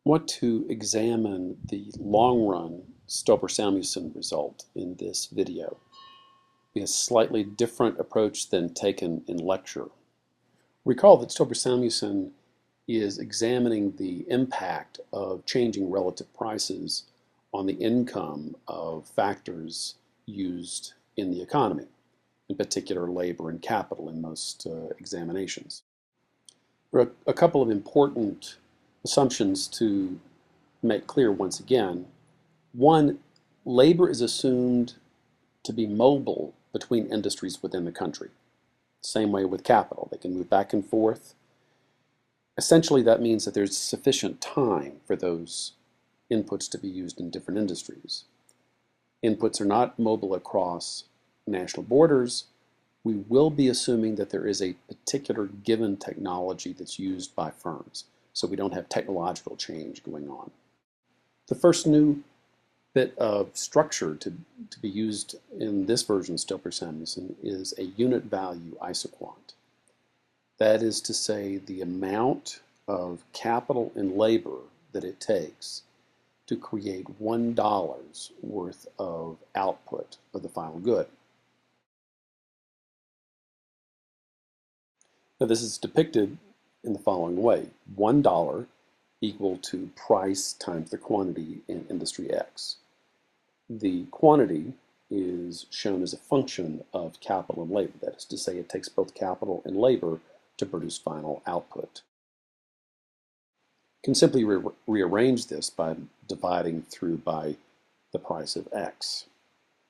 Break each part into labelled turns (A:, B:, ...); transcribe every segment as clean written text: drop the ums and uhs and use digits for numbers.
A: Want to examine the long-run Stolper Samuelson result in this video. Be a slightly different approach than taken in lecture. Recall that Stolper Samuelson is examining the impact of changing relative prices on the income of factors used in the economy, in particular labor and capital in most examinations. There are a couple of important assumptions to make clear once again. One, labor is assumed to be mobile between industries within the country. Same way with capital. They can move back and forth. Essentially, that means that there's sufficient time for those inputs to be used in different industries. Inputs are not mobile across national borders. We will be assuming that there is a particular given technology that's used by firms, so we don't have technological change going on. The first new bit of structure to be used in this version of Stolper Samuelson is a unit value isoquant. That is to say, the amount of capital and labor that it takes to create $1 worth of output of the final good. Now, this is depicted in the following way. $1 equal to price times the quantity in industry X. The quantity is shown as a function of capital and labor. That is to say, it takes both capital and labor to produce final output. You can simply rearrange this by dividing through by the price of X.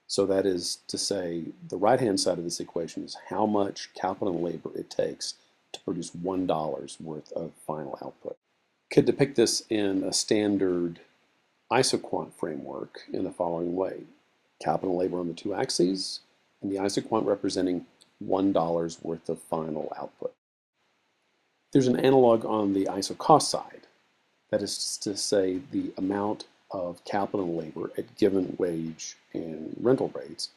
A: So that is to say, the right-hand side of this equation is how much capital and labor it takes to produce $1 worth of final output. Could depict this in a standard isoquant framework in the following way. Capital and labor on the two axes, and the isoquant representing $1 worth of final output. There's an analog on the isocost side. That is to say, the amount of capital and labor at given wage and rental rates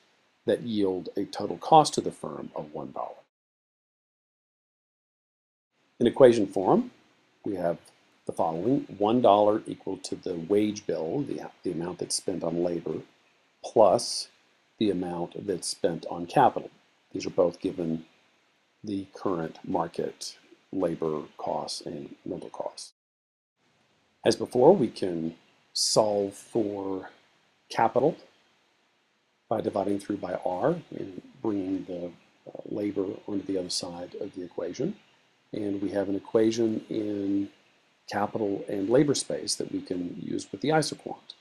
A: that yield a total cost to the firm of $1. In equation form, we have the following: $1 equal to the wage bill, the amount that's spent on labor, plus the amount that's spent on capital. These are both given the current market labor costs and rental costs. As before, we can solve for capital by dividing through by R and bringing the labor onto the other side of the equation. And we have an equation in capital and labor space that we can use with the isoquant.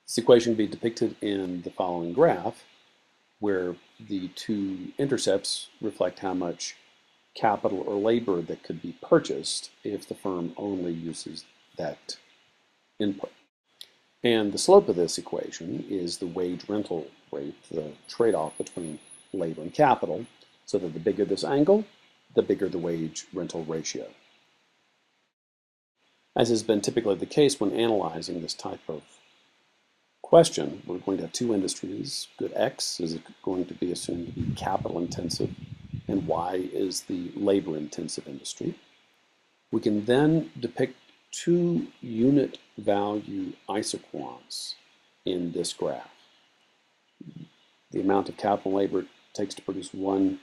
A: This equation can be depicted in the following graph, where the two intercepts reflect how much capital or labor that could be purchased if the firm only uses that input. And the slope of this equation is the wage rental rate, the trade-off between labor and capital, so that the bigger this angle, the bigger the wage rental ratio. As has been typically the case when analyzing this type of question, we're going to have two industries. Good X is going to be assumed to be capital intensive, and Y is the labor intensive industry. We can then depict two unit value isoquants in this graph. The amount of capital and labor it takes to produce $1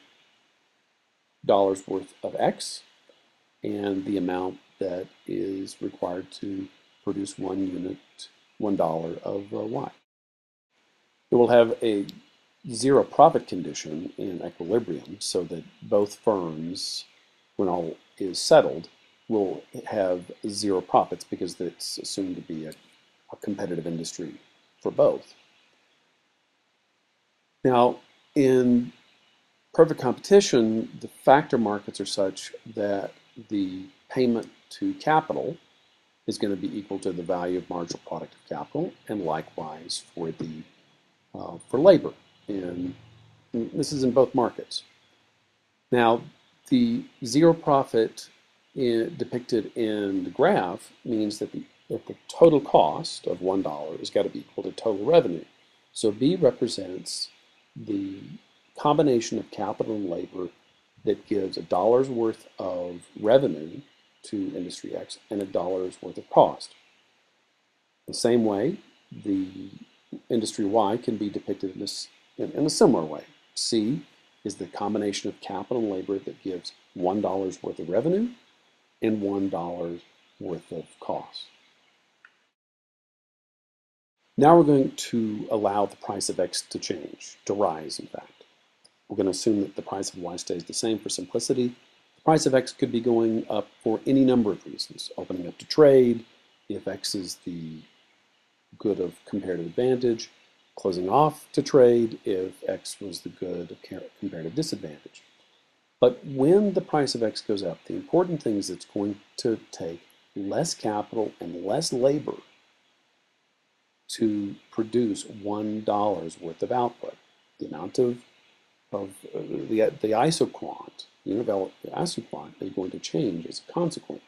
A: worth of X, and the amount that is required to produce $1 of Y. It will have a zero profit condition in equilibrium, so that both firms, when all is settled, will have zero profits because it's assumed to be a competitive industry for both. Now, in perfect competition, the factor markets are such that the payment to capital is going to be equal to the value of marginal product of capital, and likewise for labor. And this is in both markets. Now, the zero profit depicted in the graph means that the total cost of $1 has got to be equal to total revenue. So B represents the combination of capital and labor that gives a dollar's worth of revenue to industry X and a dollar's worth of cost. The same way, the industry Y can be depicted in a similar way. C is the combination of capital and labor that gives $1 worth of revenue and $1 worth of cost. Now we're going to allow the price of X to change, to rise in fact. We're going to assume that the price of Y stays the same for simplicity. The price of X could be going up for any number of reasons. Opening up to trade, if X is the good of comparative advantage. Closing off to trade, if X was the good of comparative disadvantage. But when the price of X goes up, the important thing is it's going to take less capital and less labor to produce $1 worth of output. The amount of the isoquant, unit value isoquant, is going to change as a consequence.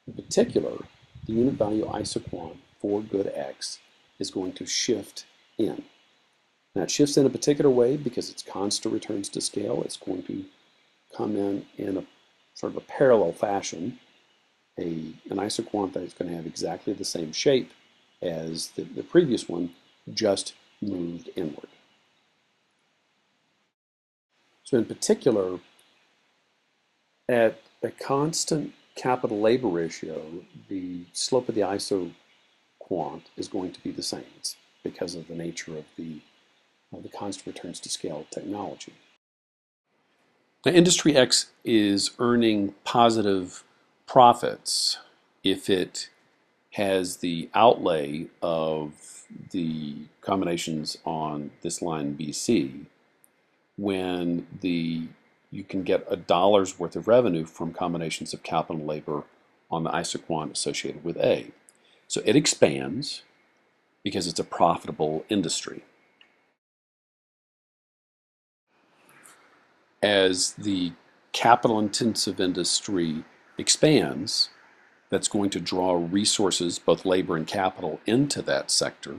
A: In particular, the unit value isoquant for good X is going to shift in. Now it shifts in a particular way because it's constant returns to scale. It's going to come in a sort of a parallel fashion, an isoquant that is going to have exactly the same shape as the previous one, just moved inward. So in particular, at a constant capital labor ratio, the slope of the isoquant is going to be the same. It's because of the nature of the constant returns to scale technology. Now, Industry X is earning positive profits if it has the outlay of the combinations on this line BC when you can get a dollar's worth of revenue from combinations of capital and labor on the isoquant associated with A. So it expands because it's a profitable industry. As the capital-intensive industry expands, that's going to draw resources, both labor and capital, into that sector,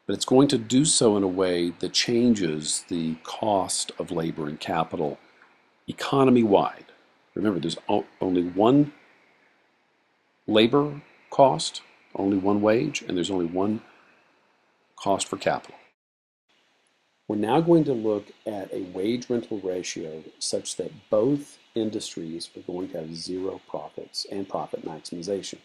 A: but it's going to do so in a way that changes the cost of labor and capital economy-wide. Remember, there's only one labor cost, only one wage, and there's only one cost for capital. We're now going to look at a wage-rental ratio such that both industries are going to have zero profits and profit maximization.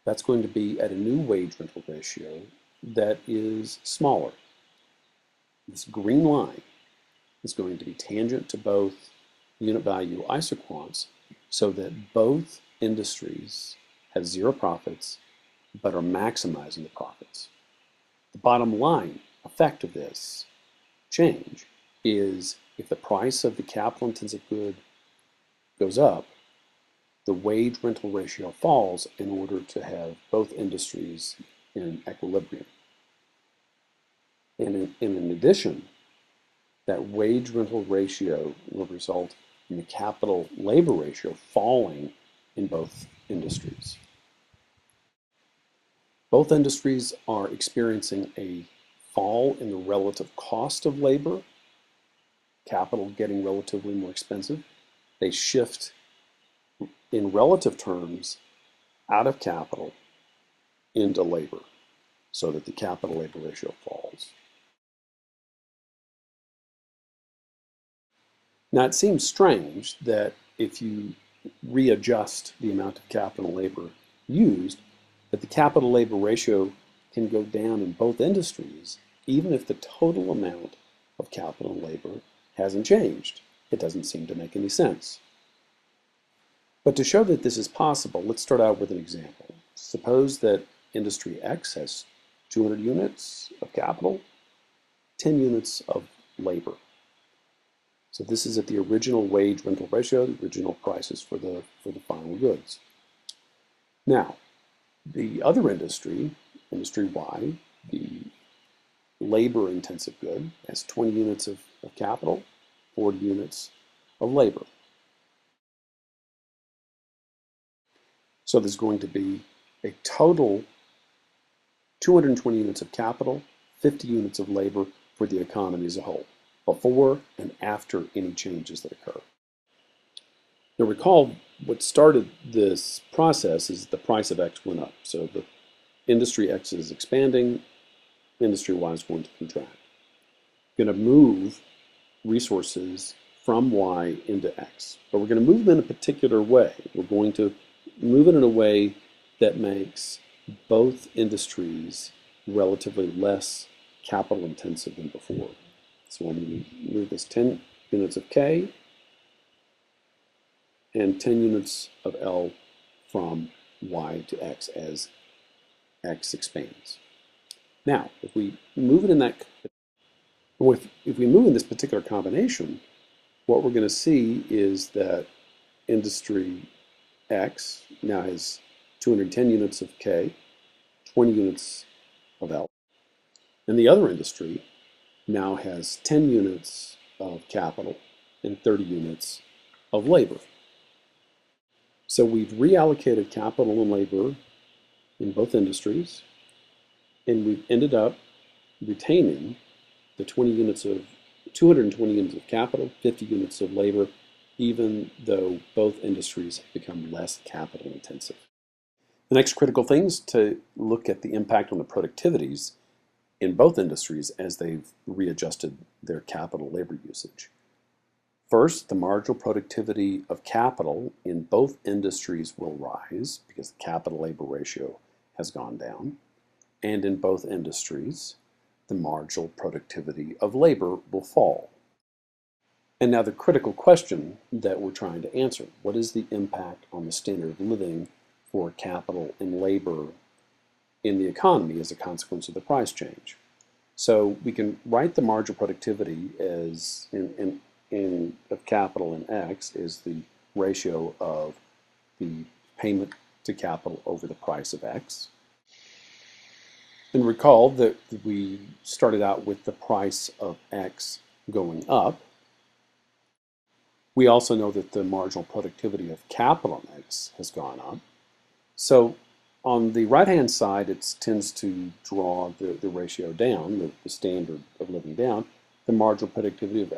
A: That's going to be at a new wage-rental ratio that is smaller. This green line is going to be tangent to both unit value isoquants so that both industries have zero profits but are maximizing the profits. The bottom line effect of this change is if the price of the capital-intensive good goes up, the wage-rental ratio falls in order to have both industries in equilibrium. And in addition, that wage-rental ratio will result in the capital-labor ratio falling in both industries. Both industries are experiencing a fall in the relative cost of labor, capital getting relatively more expensive. They shift in relative terms out of capital into labor so that the capital-labor ratio falls. Now it seems strange that if you readjust the amount of capital and labor used, that the capital-labor ratio can go down in both industries even if the total amount of capital and labor hasn't changed. It doesn't seem to make any sense. But to show that this is possible, let's start out with an example. Suppose that industry X has 200 units of capital, 10 units of labor. So this is at the original wage-rental ratio, the original prices for the final goods. Now, the other industry, industry Y, the labor-intensive good, has 20 units of capital, 40 units of labor. So there's going to be a total 220 units of capital, 50 units of labor for the economy as a whole. before and after any changes that occur. Now recall, what started this process is the price of X went up. So the industry X is expanding, industry Y is going to contract. We're going to move resources from Y into X, but we're going to move them in a particular way. We're going to move it in a way that makes both industries relatively less capital intensive than before. So I'm going to move this 10 units of K and 10 units of L from Y to X as X expands. Now, if we move it in that, if we move in this particular combination, what we're going to see is that industry X now has 210 units of K, 20 units of L, and the other industry now has 10 units of capital and 30 units of labor. So we've reallocated capital and labor in both industries, and we've ended up retaining the 220 units of capital, 50 units of labor, even though both industries have become less capital intensive. The next critical thing is to look at the impact on the productivities in both industries as they've readjusted their capital labor usage. First, the marginal productivity of capital in both industries will rise because the capital-labor ratio has gone down. And in both industries, the marginal productivity of labor will fall. And now the critical question that we're trying to answer, what is the impact on the standard of living for capital and labor in the economy as a consequence of the price change? So we can write the marginal productivity as of capital in X is the ratio of the payment to capital over the price of X. And recall that we started out with the price of X going up. We also know that the marginal productivity of capital in X has gone up. So on the right-hand side, it tends to draw the ratio down, the standard of living down. The marginal productivity of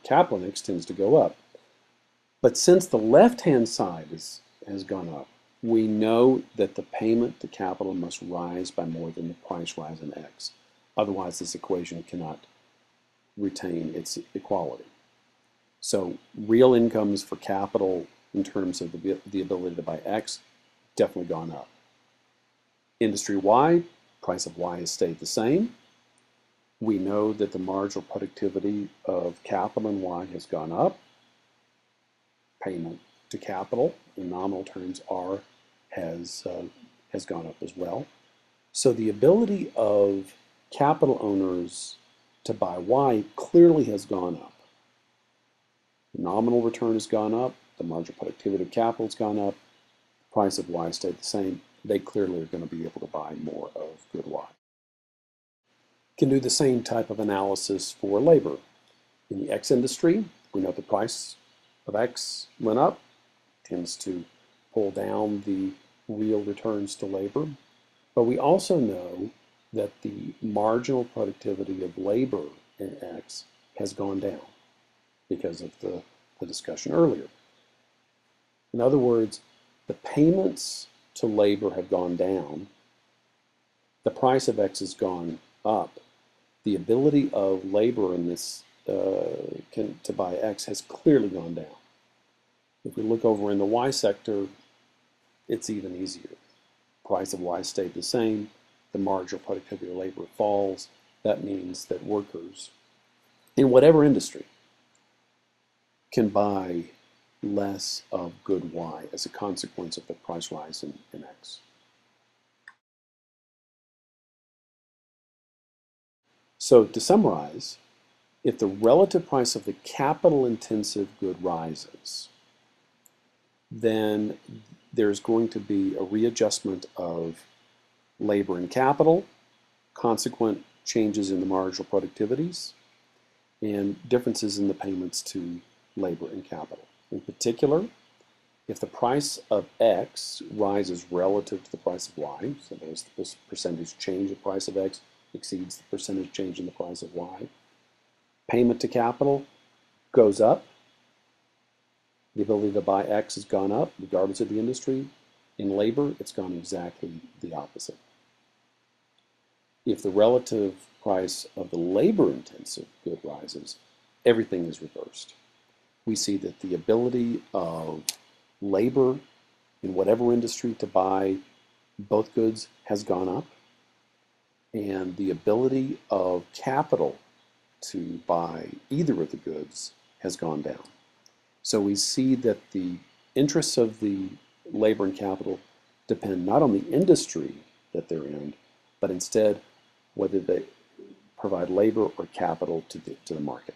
A: capital in X tends to go up. But since the left-hand side has gone up, we know that the payment to capital must rise by more than the price rise in X. Otherwise, this equation cannot retain its equality. So real incomes for capital in terms of the ability to buy X, definitely gone up. Industry Y, price of Y has stayed the same. We know that the marginal productivity of capital in Y has gone up. Payment to capital in nominal terms R has gone up as well. So the ability of capital owners to buy Y clearly has gone up. The nominal return has gone up. The marginal productivity of capital has gone up. The price of Y stayed the same. They clearly are going to be able to buy more of good Y. Can do the same type of analysis for labor. In the X industry, we know the price of X went up, tends to pull down the real returns to labor. But we also know that the marginal productivity of labor in X has gone down because of the discussion earlier. In other words, the payments to labor have gone down, the price of X has gone up. The ability of labor in this to buy X has clearly gone down. If we look over in the Y sector, it's even easier. Price of Y stayed the same. The marginal productivity of labor falls. That means that workers in whatever industry can buy less of good Y as a consequence of the price rise in X. So to summarize, if the relative price of the capital-intensive good rises, then there's going to be a readjustment of labor and capital, consequent changes in the marginal productivities, and differences in the payments to labor and capital. In particular, if the price of X rises relative to the price of Y, so there's this percentage change of price of X exceeds the percentage change in the price of Y, payment to capital goes up, the ability to buy X has gone up regardless of the industry. In labor, it's gone exactly the opposite. If the relative price of the labor-intensive good rises, everything is reversed. We see that the ability of labor in whatever industry to buy both goods has gone up, and the ability of capital to buy either of the goods has gone down. So we see that the interests of the labor and capital depend not on the industry that they're in, but instead whether they provide labor or capital to the market.